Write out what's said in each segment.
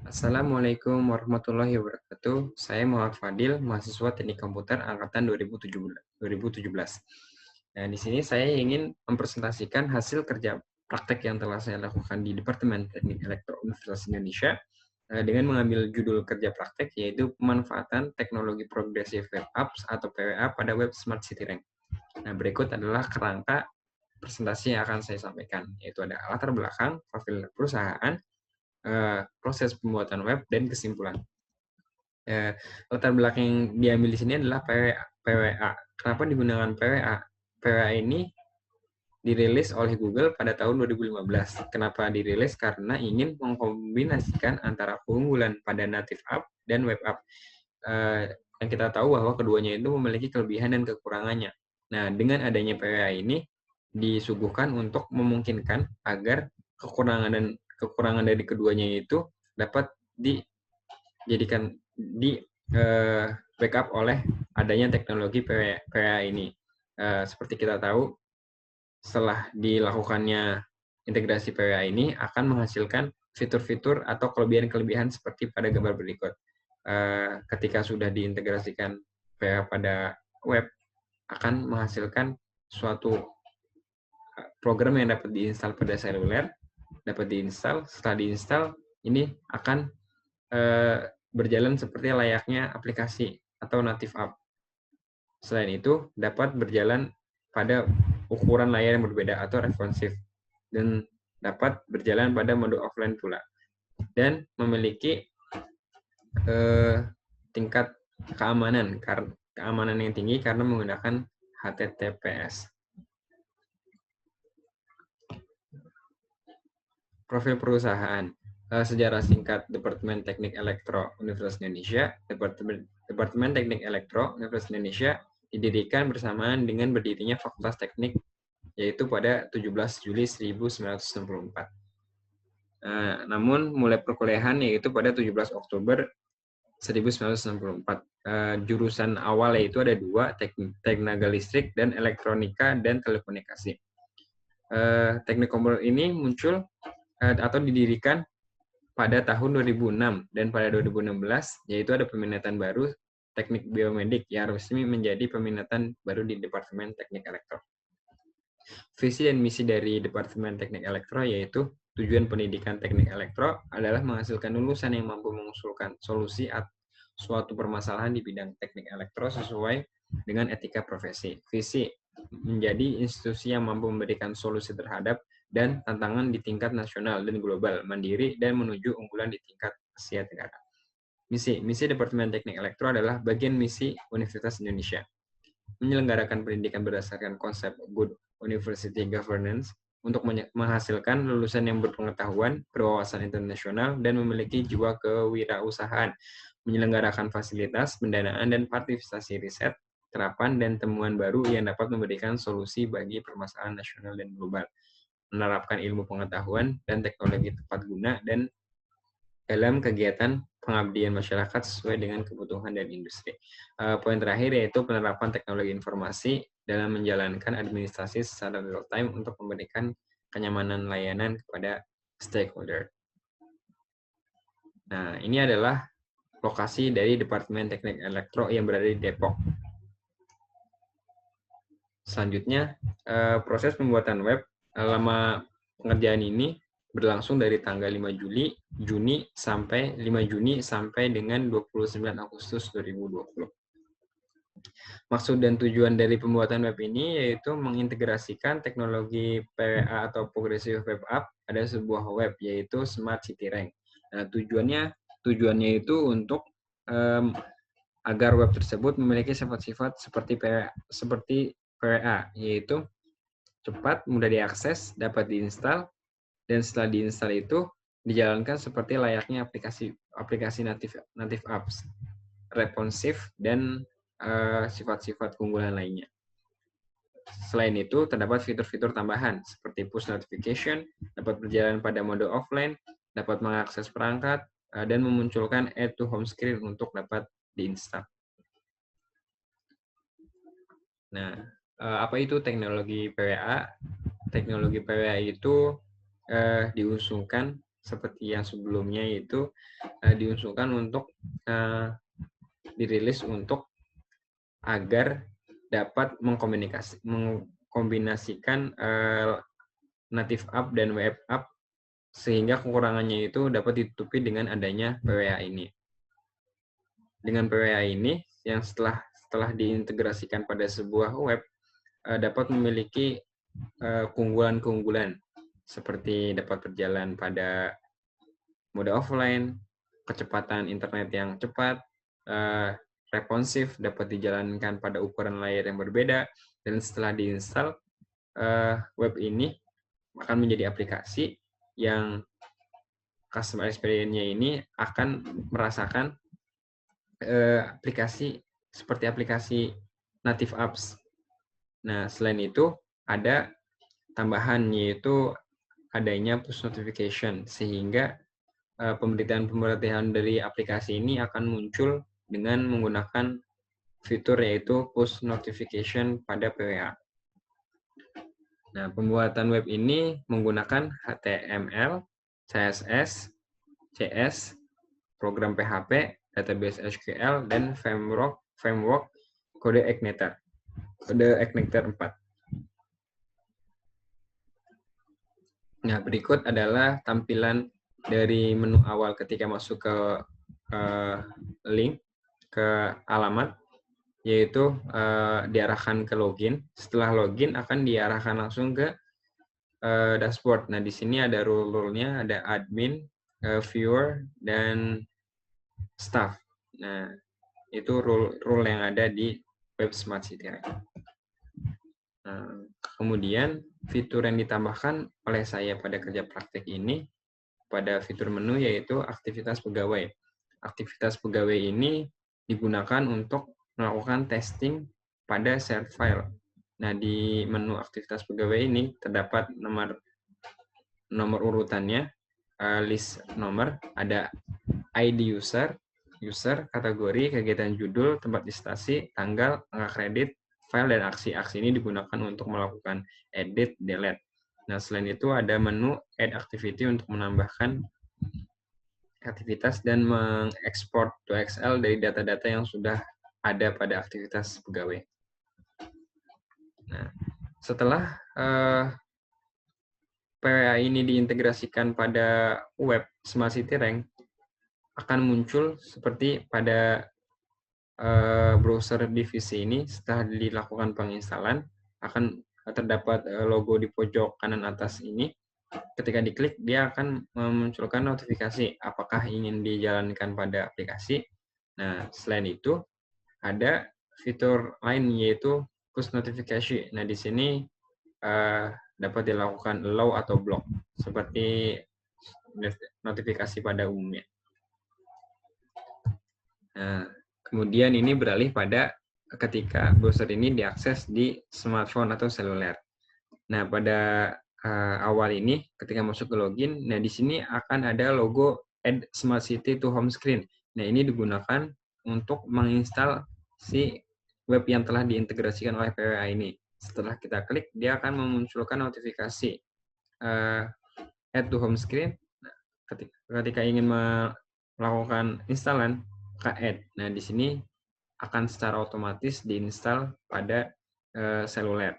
Assalamualaikum warahmatullahi wabarakatuh. Saya Muhammad Fadil, mahasiswa Teknik Komputer angkatan 2017. Nah, di sini saya ingin mempresentasikan hasil kerja praktek yang telah saya lakukan di Departemen Teknik Elektro Universitas Indonesia dengan mengambil judul kerja praktek yaitu pemanfaatan teknologi progresif web apps atau PWA pada web Smart City Rank. Nah, berikut adalah kerangka presentasi yang akan saya sampaikan, yaitu ada latar belakang, profil perusahaan, proses pembuatan web, dan kesimpulan. Latar belakang yang diambil di sini adalah PWA. Kenapa digunakan PWA? PWA ini dirilis oleh Google pada tahun 2015. Kenapa dirilis? Karena ingin mengkombinasikan antara keunggulan pada native app dan web app. Yang kita tahu bahwa keduanya itu memiliki kelebihan dan kekurangannya. Nah, dengan adanya PWA ini disuguhkan untuk memungkinkan agar kekurangan dari keduanya itu dapat dijadikan di backup oleh adanya teknologi PWA ini. Seperti kita tahu, setelah dilakukannya integrasi PWA ini akan menghasilkan fitur-fitur atau kelebihan-kelebihan seperti pada gambar berikut. Ketika sudah diintegrasikan PWA pada web, akan menghasilkan suatu program yang dapat diinstal pada seluler, dapat diinstal. Setelah diinstal, ini akan berjalan seperti layaknya aplikasi atau native app. Selain itu, dapat berjalan pada ukuran layar yang berbeda atau responsif, dan dapat berjalan pada mode offline pula, dan memiliki tingkat keamanan yang tinggi karena menggunakan HTTPS. Profil perusahaan. Sejarah singkat Departemen Teknik Elektro Universitas Indonesia. Departemen Teknik Elektro Universitas Indonesia didirikan bersamaan dengan berdirinya Fakultas Teknik, yaitu pada 17 Juli 1964. Namun mulai perkuliahan yaitu pada 17 Oktober 1964. Jurusan awal yaitu ada dua, Tenaga Listrik dan Elektronika dan Telekomunikasi. Teknik komputer ini muncul atau didirikan pada tahun 2006, dan pada 2016 yaitu ada peminatan baru teknik biomedik yang resmi menjadi peminatan baru di Departemen Teknik Elektro. Visi dan misi dari Departemen Teknik Elektro yaitu tujuan pendidikan teknik elektro adalah menghasilkan lulusan yang mampu mengusulkan solusi suatu permasalahan di bidang teknik elektro sesuai dengan etika profesi. Visi menjadi institusi yang mampu memberikan solusi terhadap dan tantangan di tingkat nasional dan global, mandiri, dan menuju unggulan di tingkat Asia Tenggara. Misi Departemen Teknik Elektro adalah bagian misi Universitas Indonesia. Menyelenggarakan pendidikan berdasarkan konsep Good University Governance untuk menghasilkan lulusan yang berpengetahuan, berwawasan internasional, dan memiliki jiwa kewirausahaan, menyelenggarakan fasilitas, pendanaan, dan partisipasi riset, terapan, dan temuan baru yang dapat memberikan solusi bagi permasalahan nasional dan global, menerapkan ilmu pengetahuan dan teknologi tepat guna dan dalam kegiatan pengabdian masyarakat sesuai dengan kebutuhan dan industri. Poin terakhir yaitu penerapan teknologi informasi dalam menjalankan administrasi secara real time untuk memberikan kenyamanan layanan kepada stakeholder. Nah, ini adalah lokasi dari Departemen Teknik Elektro yang berada di Depok. Selanjutnya, proses pembuatan web. Lama pengerjaan ini berlangsung dari tanggal 5 Juni sampai 5 Juni sampai dengan 29 Agustus 2020. Maksud dan tujuan dari pembuatan web ini yaitu mengintegrasikan teknologi PWA atau Progressive Web App pada sebuah web, yaitu Smart City Rank. Nah, tujuannya itu untuk agar web tersebut memiliki sifat-sifat seperti PWA, yaitu cepat, mudah diakses, dapat diinstal, dan setelah diinstal itu dijalankan seperti layaknya aplikasi native apps, responsif, dan sifat-sifat keunggulan lainnya. Selain itu, terdapat fitur-fitur tambahan seperti push notification, dapat berjalan pada mode offline, dapat mengakses perangkat, dan memunculkan add to home screen untuk dapat diinstal. Nah, apa itu teknologi PWA? Teknologi PWA itu diusungkan seperti yang sebelumnya, yaitu diusulkan untuk dirilis untuk agar dapat mengkombinasikan native app dan web app, sehingga kekurangannya itu dapat ditutupi dengan adanya PWA ini. Dengan PWA ini, yang setelah diintegrasikan pada sebuah web, dapat memiliki keunggulan-keunggulan, seperti dapat berjalan pada mode offline, kecepatan internet yang cepat, responsif, dapat dijalankan pada ukuran layar yang berbeda, dan setelah diinstal, web ini akan menjadi aplikasi yang customer experience-nya ini akan merasakan aplikasi seperti aplikasi native apps. Nah, selain itu ada tambahan, yaitu adanya push notification, sehingga pemberitaan dari aplikasi ini akan muncul dengan menggunakan fitur yaitu push notification pada PWA. Nah, pembuatan web ini menggunakan HTML, CSS, CS, program PHP, database SQL, dan framework kode Igniter. Kode Igniter 4. Nah, berikut adalah tampilan dari menu awal ketika masuk ke link, ke alamat, yaitu diarahkan ke login. Setelah login akan diarahkan langsung ke dashboard. Nah, di sini ada rule-nya, ada admin, viewer, dan staff. Nah, itu rule yang ada di web Smart City Rank. Nah, kemudian fitur yang ditambahkan oleh saya pada kerja praktek ini pada fitur menu yaitu aktivitas pegawai. Aktivitas pegawai ini digunakan untuk melakukan testing pada share file. Nah, di menu aktivitas pegawai ini terdapat nomor urutannya, list nomor, ada ID user, kategori, kegiatan judul, tempat listasi, tanggal, angka kredit, file, dan aksi. Aksi ini digunakan untuk melakukan edit, delete. Nah, selain itu ada menu add activity untuk menambahkan aktivitas dan mengekspor to Excel dari data-data yang sudah ada pada aktivitas pegawai. Nah, setelah PWA ini diintegrasikan pada web Smart City Rank, akan muncul seperti pada browser divisi ini. Setelah dilakukan penginstalan, akan terdapat logo di pojok kanan atas ini. Ketika diklik, dia akan memunculkan notifikasi apakah ingin dijalankan pada aplikasi. Nah, selain itu, ada fitur lain yaitu push notification. Nah, di sini dapat dilakukan allow atau block, seperti notifikasi pada umumnya. Nah, kemudian ini beralih pada ketika browser ini diakses di smartphone atau seluler. Nah, pada awal ini ketika masuk ke login, nah di sini akan ada logo Add Smart City to Home Screen. Nah, ini digunakan untuk menginstal si web yang telah diintegrasikan oleh PWA ini. Setelah kita klik, dia akan memunculkan notifikasi Add to Home Screen. Nah, ketika ingin melakukan instalan, add. Nah, di sini akan secara otomatis diinstal pada seluler.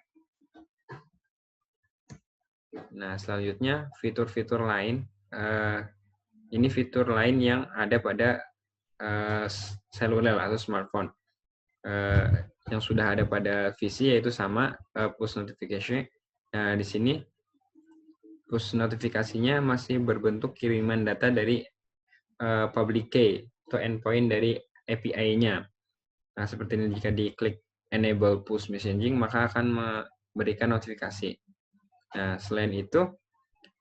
Nah, selanjutnya fitur-fitur lain. Ini fitur lain yang ada pada seluler atau smartphone. Yang sudah ada pada PC yaitu sama push notification. Nah, di sini push notifikasinya masih berbentuk kiriman data dari public key atau endpoint dari API-nya. Nah, seperti ini jika diklik enable push messaging, maka akan memberikan notifikasi. Nah, selain itu,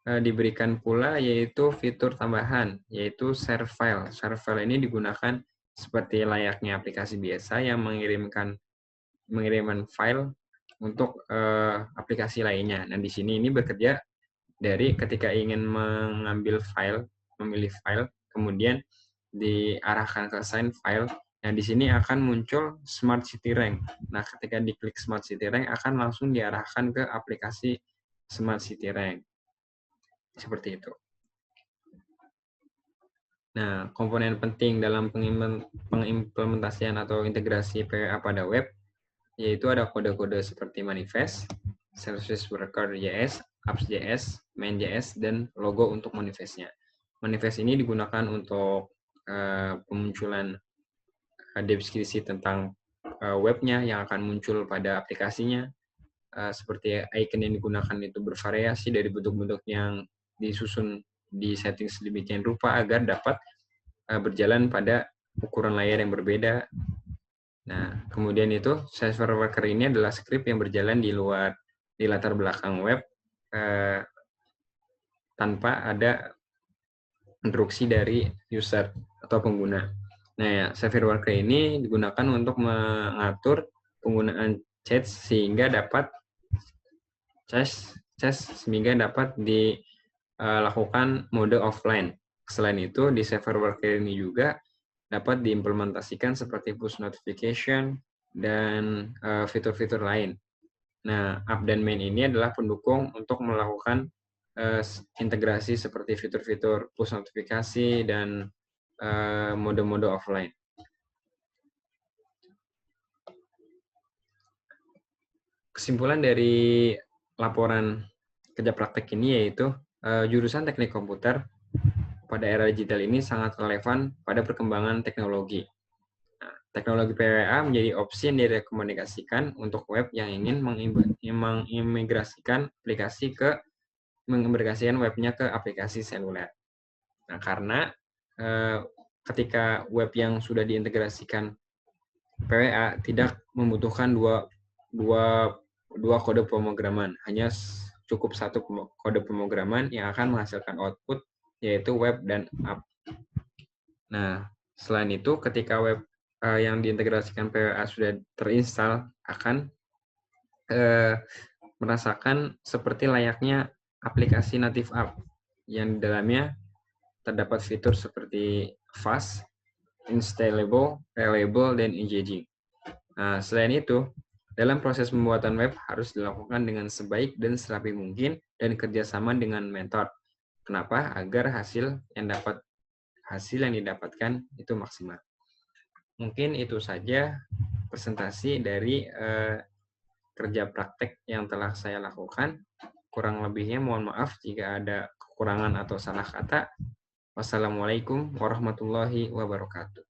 diberikan pula yaitu fitur tambahan, yaitu share file. Share file ini digunakan seperti layaknya aplikasi biasa yang mengirimkan file untuk aplikasi lainnya. Nah, di sini ini bekerja dari ketika ingin mengambil file, memilih file, kemudian diarahkan ke sign file. Nah, di sini akan muncul Smart City Rank. Nah, ketika diklik Smart City Rank akan langsung diarahkan ke aplikasi Smart City Rank. Seperti itu. Nah, komponen penting dalam pengimplementasian atau integrasi PWA pada web, yaitu ada kode-kode seperti manifest, service worker JS, apps.js, main.js, dan logo untuk manifestnya. Manifest ini digunakan untuk pemunculan deskripsi tentang webnya yang akan muncul pada aplikasinya. Seperti icon yang digunakan itu bervariasi dari bentuk-bentuk yang disusun di setting sedemikian rupa agar dapat berjalan pada ukuran layar yang berbeda. Nah, kemudian itu server worker ini adalah script yang berjalan di latar belakang web tanpa ada instruksi dari user atau pengguna. Nah, server worker ini digunakan untuk mengatur penggunaan chat sehingga dapat dilakukan mode offline. Selain itu, di server worker ini juga dapat diimplementasikan seperti push notification dan fitur-fitur lain. Nah, app dan main ini adalah pendukung untuk melakukan integrasi seperti fitur-fitur push notifikasi dan mode-mode offline. Kesimpulan dari laporan kerja praktek ini yaitu jurusan teknik komputer pada era digital ini sangat relevan pada perkembangan teknologi. Nah, teknologi PWA menjadi opsi yang direkomendasikan untuk web yang ingin mengintegrasikan webnya ke aplikasi seluler. Nah, karena ketika web yang sudah diintegrasikan PWA tidak membutuhkan dua kode pemrograman, hanya cukup satu kode pemrograman yang akan menghasilkan output yaitu web dan app. Nah, selain itu ketika web yang diintegrasikan PWA sudah terinstall akan merasakan seperti layaknya aplikasi native app yang di dalamnya terdapat fitur seperti fast, installable, reliable, dan engaging. Nah, selain itu, dalam proses pembuatan web harus dilakukan dengan sebaik dan serapi mungkin dan kerjasama dengan mentor. Kenapa? Agar hasil yang didapatkan itu maksimal. Mungkin itu saja presentasi dari kerja praktek yang telah saya lakukan. Kurang lebihnya mohon maaf jika ada kekurangan atau salah kata. Wassalamualaikum warahmatullahi wabarakatuh.